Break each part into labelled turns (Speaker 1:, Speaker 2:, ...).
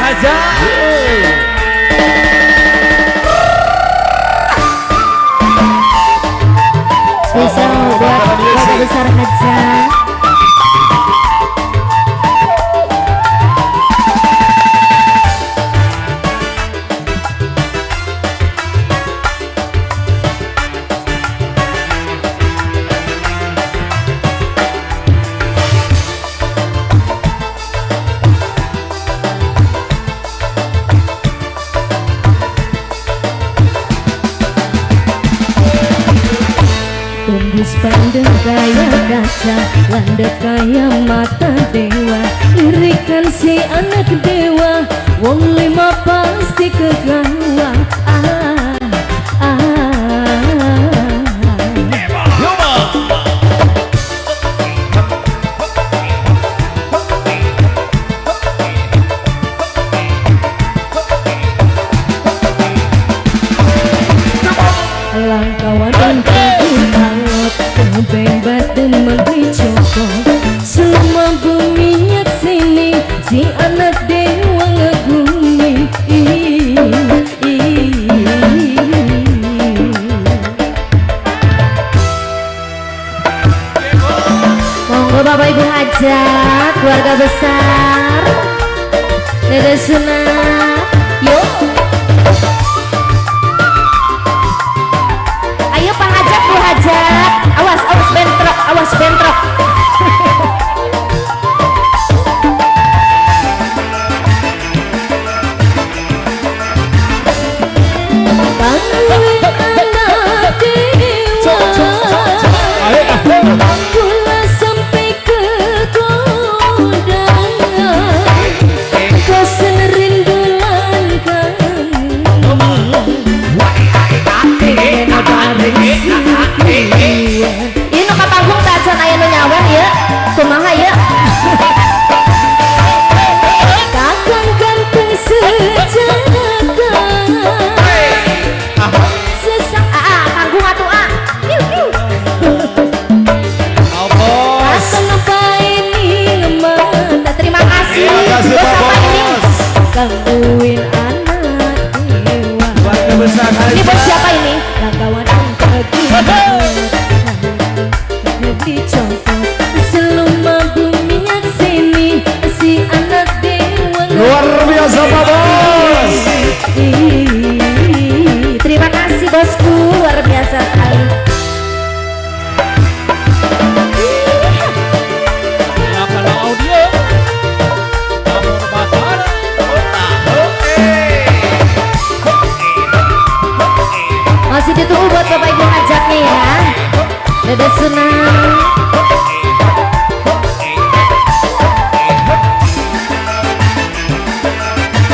Speaker 1: Haja.
Speaker 2: Spesial buat keluarga besar Haja. Tembus pandang kaya kaca, landep kaya mata dewa. Irikan si anak dewa, wong lima pasti kegawa. Langkawan terbutalot, kebembat demang dicokot. Selama berminyak sini, si anak dewa ngegumi. Monggo Bapak Ibu hajat, keluarga besar, Dede Sunat, yuk. Ayo Pak Hajat, Bu Hajat, awas bentrok, awas bentrok. Gula sampai ke kondangan, kau senerindulan kami. Ini nu kapanggung tajan aya nu nyawer ya. Kumaha ya? Kakang ganteng sejaga. Sesak kanggung atuh ah. Kakang apa ini ngemata. Terima kasih. Bos apa ini? Gangguin anak dewa. Ini bos siapa ini? Langkawan dicopot, selama buminya sini, si anak dewa.
Speaker 1: Luar biasa Pak Bos.
Speaker 2: Terima kasih bosku, luar biasa sekali. Masih ditunggu buat Bapak Ibu hajaknya ya. Dede Sunat.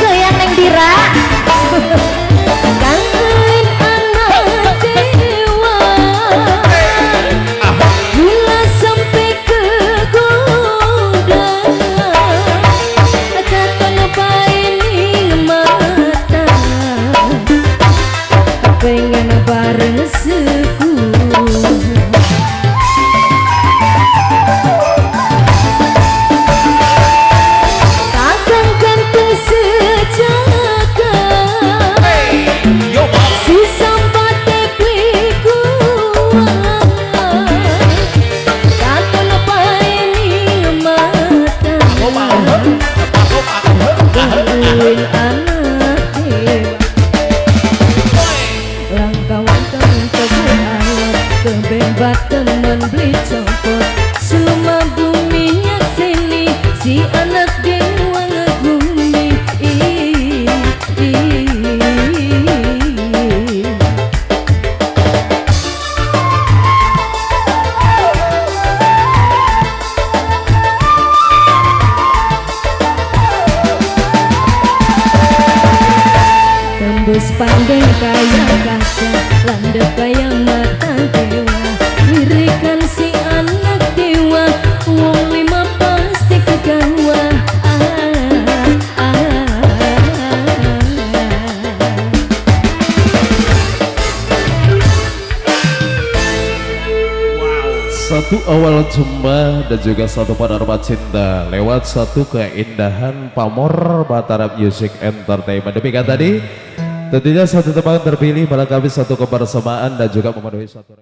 Speaker 2: Goyang Neng Dira. Kangen anak dewa, gula sampai ke kondangan. Katon apa ini mata, pengen bareng seku. Kakang ganteng sejaga, si sambat tepiku. Katon apa ini mata, gangguin anak dewa. Langkawan temen kebualat, kebembat temen beli copot. Selama buminya sini, si anak dewa ngegumi. Tembus pandang kaya kaca, landep kaya mata dewa. Lirikan si anak dewa, wong lima pasti kegawa.
Speaker 1: satu awal jumpa dan juga satu panorama cinta lewat satu keindahan pamor Batara Music Entertainment. Demikian tadi tentunya satu teman terpilih melengkapi satu kebersamaan dan juga memenuhi satu